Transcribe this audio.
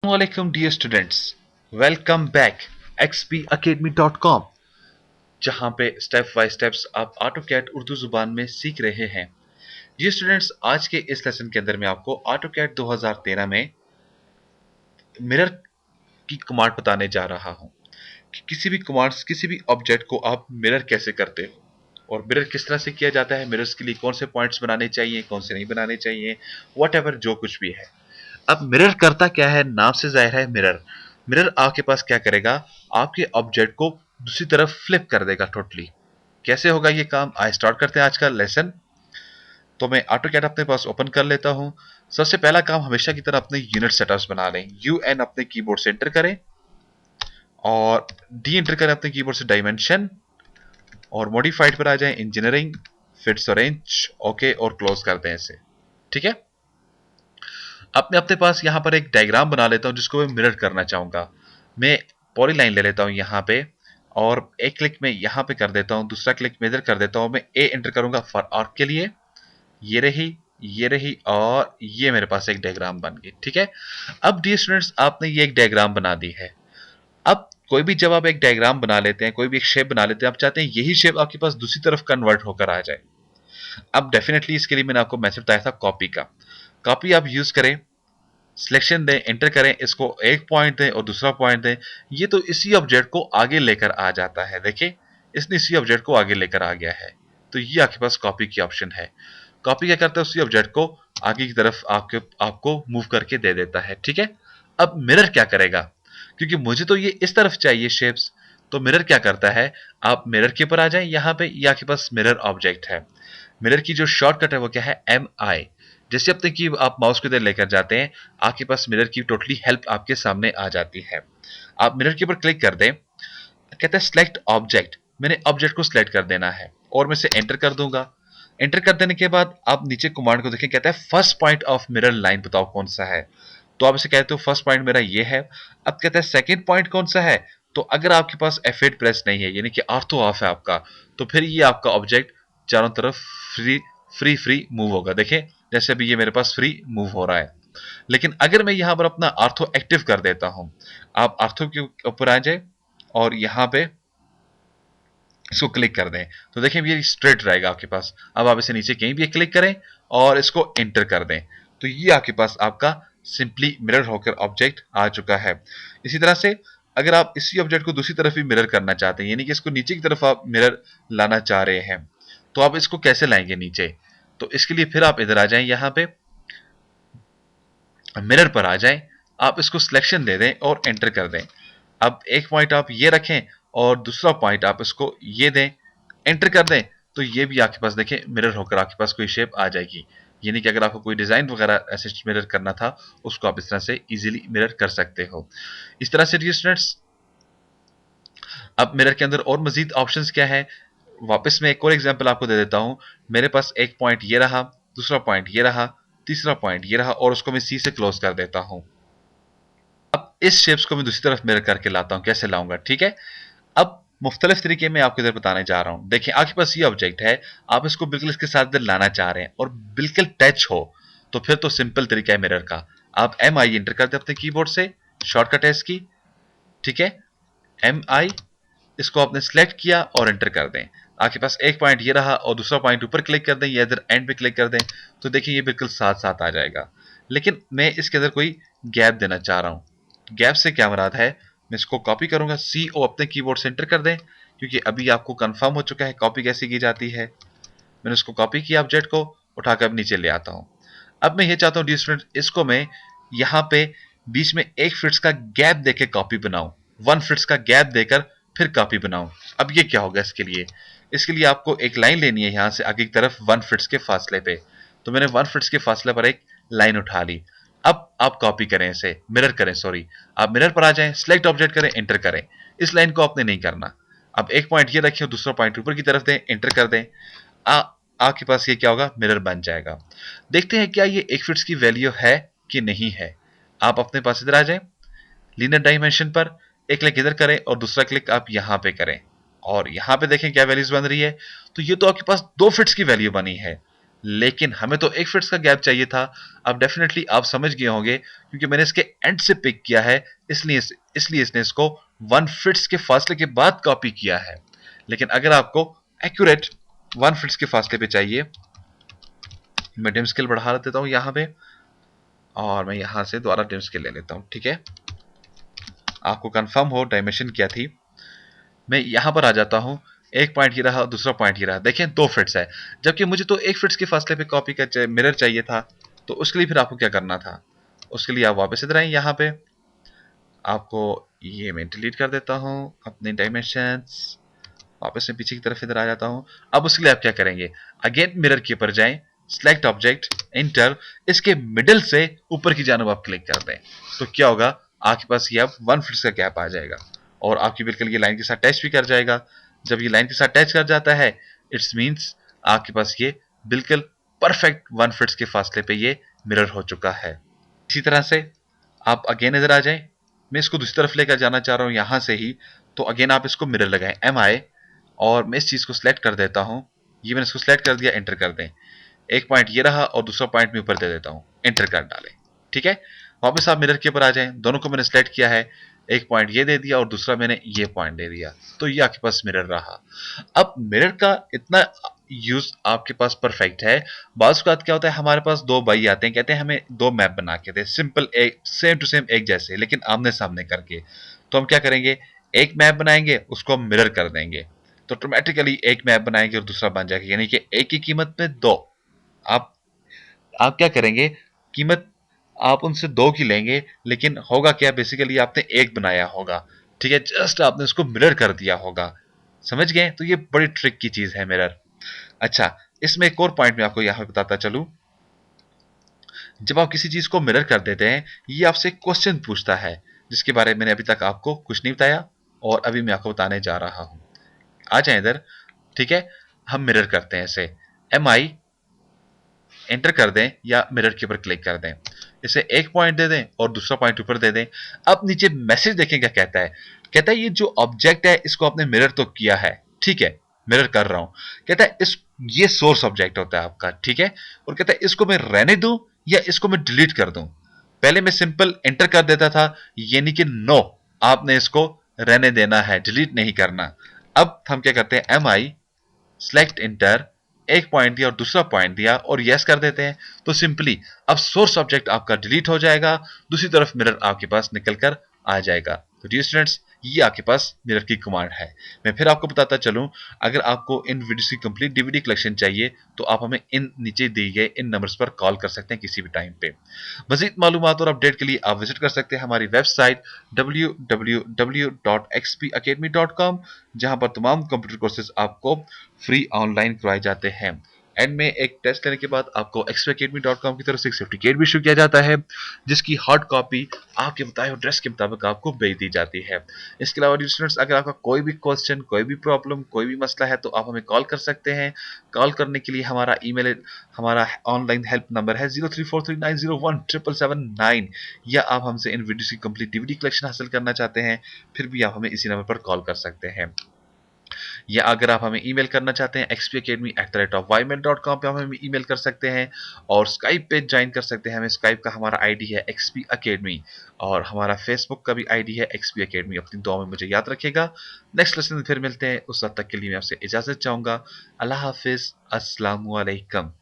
वालेकुम dear students, welcome back xpacademy.com, जहां पे स्टेप बाय स्टेप्स आप ऑटोकैड उर्दू जुबान में सीख रहे हैं। डियर स्टूडेंट्स, आज के इस लेसन के अंदर मैं आपको ऑटोकैड 2013 में मिरर की कमांड बताने जा रहा हूं कि किसी भी कमांड्स, किसी भी ऑब्जेक्ट को आप मिरर कैसे करते हो और मिरर किस तरह से किया जाता है, मिरर्स के लिए कौन से पॉइंट्स बनाने चाहिए, कौन से नहीं बनाने चाहिए, व्हाटएवर जो कुछ भी है। अब मिरर करता क्या है, नाम से जाहिर है मिरर। मिरर आपके पास क्या करेगा, आपके ऑब्जेक्ट को दूसरी तरफ फ्लिप कर देगा टोटली। कैसे होगा ये काम, आइए स्टार्ट करते हैं आज का लेसन। तो मैं ऑटोकैड अपने पास ओपन कर लेता हूं। सबसे पहला काम हमेशा की तरह अपने यूनिट सेटअप्स बना लें। UN अपने कीबोर्ड से एंटर करें और डी एंटर करें अपने कीबोर्ड से डायमेंशन, और मॉडिफाइड पर आ जाएं इंजीनियरिंग, फिट्स और रेंज, ओके और क्लोज कर दें इसे। ठीक है, अब मैं अपने पास यहाँ पर एक डायग्राम बना लेता हूँ जिसको मैं मिरर करना चाहूंगा। मैं पॉलीलाइन ले लेता हूँ यहाँ पे और एक क्लिक में यहाँ पे कर देता हूँ, दूसरा क्लिक में इधर कर देता हूँ। मैं ए एंटर करूंगा फॉर आर्क के लिए। ये रही और ये मेरे पास एक डायग्राम बन गई। ठीक है, अब डियर स्टूडेंट्स, आपने ये एक डायग्राम बना दी है। अब कोई भी जब आप एक डायग्राम बना लेते हैं, कोई भी एक शेप बना लेते हैं, आप चाहते हैं यही शेप आपके पास दूसरी तरफ कन्वर्ट होकर आ जाए। अब डेफिनेटली इसके लिए मैंने आपको मैसेज बताया था कॉपी का। कॉपी आप यूज करें, सिलेक्शन दें, एंटर करें, इसको एक पॉइंट दें और दूसरा पॉइंट दें। ये तो इसी ऑब्जेक्ट को आगे लेकर आ जाता है। देखिए, इसने इसी ऑब्जेक्ट को आगे लेकर आ गया है। तो ये आपके पास कॉपी की ऑप्शन है। कॉपी क्या करता है, उसी ऑब्जेक्ट को आगे की तरफ आपको मूव करके दे देता है। ठीक है, अब मिरर क्या करेगा, क्योंकि मुझे तो ये इस तरफ चाहिए शेप्स, तो मिरर क्या करता है, आप मिरर के ऊपर आ जाएं। यहाँ पे ये आपके पास मिरर ऑब्जेक्ट है। मिरर की जो शॉर्टकट है वो क्या है, MI। जैसे अपने की आप माउस को इधर लेकर जाते हैं, आपके पास मिरर की टोटली हेल्प आपके सामने आ जाती है। आप मिरर के ऊपर क्लिक कर दें, कहता है सिलेक्ट ऑब्जेक्ट। मैंने ऑब्जेक्ट को सिलेक्ट कर देना है और मैं इसे एंटर कर दूंगा। एंटर कर देने के बाद आप नीचे कमांड को देखें, कहता है first point of mirror line बताओ कौन सा है। तो आप इसे कहते हो फर्स्ट पॉइंट मेरा ये है। अब कहता है सेकंड पॉइंट कौन सा है, तो अगर आपके पास F8 प्रेस नहीं है, यानी कि ऑर्थो ऑफ है आपका, तो फिर ये आपका ऑब्जेक्ट चारों तरफ फ्री फ्री फ्री मूव होगा। देखें, जैसे अभी ये मेरे पास फ्री मूव हो रहा है। लेकिन अगर मैं यहां पर अपना आर्थो एक्टिव कर देता हूं, आप आर्थो के ऊपर आ जाए और यहां पे इसको क्लिक कर दें, तो देखें ये स्ट्रेट रहेगा आपके पास। अब आप इसे नीचे कहीं भी क्लिक करें और इसको एंटर कर दें, तो ये आपके पास आपका सिंपली मिरर होकर ऑब्जेक्ट आ चुका है। इसी तरह से अगर आप इसी ऑब्जेक्ट को दूसरी तरफ भी मिरर करना चाहते हैं, यानी कि इसको नीचे की तरफ आप मिरर लाना चाह रहे हैं, तो आप इसको कैसे लाएंगे नीचे। तो इसके लिए फिर आप इधर आ जाएं, यहाँ पे मिरर पर आ जाएं, आप इसको सिलेक्शन दे दें और एंटर कर दें। अब एक पॉइंट आप ये रखें और दूसरा पॉइंट आप इसको ये दें, एंटर कर दें, तो ये भी आपके पास देखें मिरर होकर आपके पास कोई शेप आ जाएगी। यानी कि अगर आपको कोई डिजाइन वगैरह ऐसे मिरर करना था, उसको आप इस तरह से इजीली मिरर कर सकते हो। इस तरह से डियर स्टूडेंट्स, अब मिरर के अंदर और मजीद ऑप्शंस क्या है, वापस मैं एक और एग्जांपल आपको दे देता हूं। मेरे पास एक पॉइंट ये रहा, दूसरा पॉइंट ये रहा, तीसरा पॉइंट ये रहा, और उसको मैं सी से क्लोज कर देता हूं। अब इस शेप्स को मैं दूसरी तरफ मिरर करके लाता हूं, कैसे लाऊंगा, ठीक है। अब मुख्तलिफ तरीके में आपको इधर बताने जा रहा हूं। देखिए, आपके पास ये ऑब्जेक्ट है, आप इसको बिल्कुल इसके साथ इधर लाना चाह रहे हैं और बिल्कुल टच हो, तो फिर तो सिंपल तरीका है मिरर का। आप MI एंटर कर दें अपने कीबोर्ड से, शॉर्टकट है इसकी। ठीक है, MI, इसको आपने सेलेक्ट किया और एंटर कर दें। आपके पास एक पॉइंट ये रहा और दूसरा पॉइंट ऊपर क्लिक कर दें या इधर एंड पे क्लिक कर दें, तो देखिए ये बिल्कुल साथ साथ आ जाएगा। लेकिन मैं इसके अंदर कोई गैप देना चाह रहा हूं। गैप से क्या मुराद है, मैं इसको कॉपी करूंगा, CO अपने कीबोर्ड से एंटर कर दें, क्योंकि अभी आपको कंफर्म हो चुका है कॉपी कैसे की जाती है। मैंने उसको कॉपी किया, ऑब्जेक्ट को उठाकर नीचे ले आता हूं। अब मैं ये चाहता हूं डियर स्टूडेंट, इसको मैं यहाँ पे बीच में 1 फीट का गैप देकर कॉपी बनाऊं, 1 फीट का गैप देकर फिर कॉपी बनाऊं। अब ये क्या होगा, इसके लिए आपको एक लाइन लेनी है यहां से आगे की तरफ 1 फीट के फासले पे। तो मैंने 1 फीट के फासले पर एक लाइन उठा ली। अब आप कॉपी करें, इसे मिरर करें, सॉरी, आप मिरर पर आ जाएं, सिलेक्ट ऑब्जेक्ट करें, एंटर करें। इस लाइन को आपने नहीं करना। अब एक पॉइंट ये रखें, दूसरा पॉइंट ऊपर की तरफ दें, एंटर कर दें। आपके पास ये क्या होगा, मिरर बन जाएगा। देखते हैं क्या ये 1 फीट की वैल्यू है कि नहीं है। आप अपने पास इधर आ जाएं, लीनियर डायमेंशन पर एक क्लिक इधर करें और दूसरा क्लिक आप यहां पे करें और यहां पे देखें क्या वैल्यूज बन रही है। तो ये तो आपके पास 2 फीट की वैल्यू बनी है। लेकिन हमें तो 1 फिट्स का गैप चाहिए था। अब डेफिनेटली आप समझ गए होंगे क्योंकि मैंने इसके एंड से पिक किया है, इसलिए इसने इसको 1 फिट्स के फासले के बाद कॉपी किया है। लेकिन अगर आपको एक्यूरेट 1 फिट्स के फासले पे चाहिए, मैं डिम स्केल बढ़ा देता हूं यहां पे, और मैं यहां से दोबारा डिम स्केल ले लेता हूं। ठीक है, आपको कंफर्म हो डायमेंशन क्या थी। मैं यहां पर आ जाता हूं, एक पॉइंट ये रहा, दूसरा पॉइंट ये रहा, देखें 2 फिट्स है, जबकि मुझे तो 1 फिट्स के फासले पे कॉपी का मिरर चाहिए था। तो उसके लिए फिर आपको क्या करना था, उसके लिए आप वापस इधर आए, यहाँ पे आपको ये मैं डिलीट कर देता हूं अपने डायमेंशंस, वापस में पीछे की तरफ इधर आ जाता हूं। अब उसके लिए आप क्या करेंगे, अगेन मिरर के ऊपर जाएं, सिलेक्ट ऑब्जेक्ट, इंटर, इसके मिडिल से ऊपर की जानब आप क्लिक कर दें, तो क्या होगा, आपके पास ये अब 1 फिट्स का गैप आ जाएगा और आपकी बिल्कुल ये लाइन के साथ टच भी कर जाएगा। जब ये लाइन के साथ टच कर जाता है, इट्स मीन्स आपके पास ये बिल्कुल परफेक्ट 1 फिट्स के फासले पे ये मिरर हो चुका है। इसी तरह से आप अगेन इधर आ जाएं, मैं इसको दूसरी तरफ लेकर जाना चाह रहा हूं यहां से ही, तो अगेन आप इसको मिरर लगाएं, MI, और मैं इस चीज को सिलेक्ट कर देता हूं, ये मैंने इसको सिलेक्ट कर दिया, एंटर कर दें, एक पॉइंट ये रहा और दूसरा पॉइंट मैं ऊपर दे देता हूं, एंटर कर डालें। ठीक है, वापस आप मिरर के ऊपर आ जाएं, दोनों को मैंने सिलेक्ट किया है, एक पॉइंट ये दे दिया और दूसरा मैंने ये पॉइंट दे दिया, तो ये आपके पास मिरर रहा। अब मिरर का इतना यूज आपके पास परफेक्ट है। बात क्या होता है, हमारे पास दो भाई आते हैं, कहते हैं हमें दो मैप बना के दे, सिंपल एक सेम टू सेम एक जैसे, लेकिन आमने सामने करके। तो हम क्या करेंगे, एक मैप बनाएंगे, उसको हम मिरर कर देंगे, तो ऑटोमेटिकली एक मैप बनाएंगे और दूसरा बन जाएगा, यानी कि एक की कीमत में दो। आप आप क्या करेंगे, कीमत आप उनसे दो की लेंगे, लेकिन होगा क्या, बेसिकली आपने एक बनाया होगा। ठीक है, जस्ट आपने उसको मिरर कर दिया होगा, समझ गए। तो ये बड़ी ट्रिक की चीज है मिरर। अच्छा, इसमें एक और पॉइंट मैं आपको यहां पे बताता चलूं, जब आप किसी चीज को मिरर कर देते हैं, ये आपसे क्वेश्चन पूछता है जिसके बारे में मैंने अभी तक आपको कुछ नहीं बताया और अभी मैं आपको बताने जा रहा हूं। आ जाए इधर। ठीक है, हम मिरर करते हैं इसे, MI एंटर कर दें या मिरर के ऊपर क्लिक कर दें, इसे एक पॉइंट दे दें और दूसरा पॉइंट ऊपर दे दें। अब नीचे मैसेज देखें क्या कहता है, कहता है ये जो ऑब्जेक्ट है इसको आपने मिरर तो किया है, ठीक है, मिरर कर रहा हूं, कहता है इस ये सोर्स ऑब्जेक्ट होता है आपका, ठीक है, और कहता है इसको मैं रहने दूं या इसको मैं डिलीट कर दूं। पहले मैं सिंपल एंटर कर देता था, यानी कि नो, आपने इसको रहने देना है, डिलीट नहीं करना। अब हम क्या करते हैं, MI सेलेक्ट इंटर, एक पॉइंट दिया और दूसरा पॉइंट दिया और यस कर देते हैं, तो सिंपली अब सोर्स ऑब्जेक्ट आपका डिलीट हो जाएगा, दूसरी तरफ मिरर आपके पास निकल कर आ जाएगा। तो डियर स्टूडेंट्स, ये आपके पास मिरर की कमांड है। मैं फिर आपको बताता चलूं, अगर आपको इन वीडियोस की कंप्लीट DVD कलेक्शन चाहिए तो आप हमें इन नीचे दिए गए इन नंबर्स पर कॉल कर सकते हैं किसी भी टाइम पे। मजीद मालूमात और अपडेट के लिए आप विजिट कर सकते हैं हमारी वेबसाइट www.xpacademy.com, जहां पर तमाम कंप्यूटर कोर्सेज आपको फ्री ऑनलाइन करवाए जाते हैं। एंड में एक टेस्ट लेने के बाद आपको xpacademy.com की तरफ से एक सर्टिफिकेट भी इशू किया जाता है, जिसकी हार्ड कॉपी आपके बताए हुए ड्रेस के मुताबिक आपको भेज दी जाती है। इसके अलावा स्टूडेंट्स, अगर आपका कोई भी क्वेश्चन, कोई भी प्रॉब्लम, कोई भी मसला है तो आप हमें कॉल कर सकते हैं। कॉल करने के लिए हमारा ऑनलाइन हेल्प नंबर है 0343901779, या आप हमसे इन वीडियोस की कंप्लीट DVD कलेक्शन हासिल करना चाहते हैं, फिर भी आप हमें इसी नंबर पर कॉल कर सकते हैं। या अगर आप हमें ईमेल करना चाहते हैं xpacademy@ymail.com पे आप हमें ईमेल कर सकते हैं, और स्काइप पे ज्वाइन कर सकते हैं हमें। स्काइप का हमारा आईडी है XP Academy, और हमारा फेसबुक का भी आईडी है XP Academy। अपनी दुआ में मुझे याद रखिएगा। नेक्स्ट लेसन में फिर मिलते हैं, उस वक्त तक के लिए मैं आपसे इजाजत चाहूंगा। अल्लाह हाफिज, अस्सलाम वालेकुम।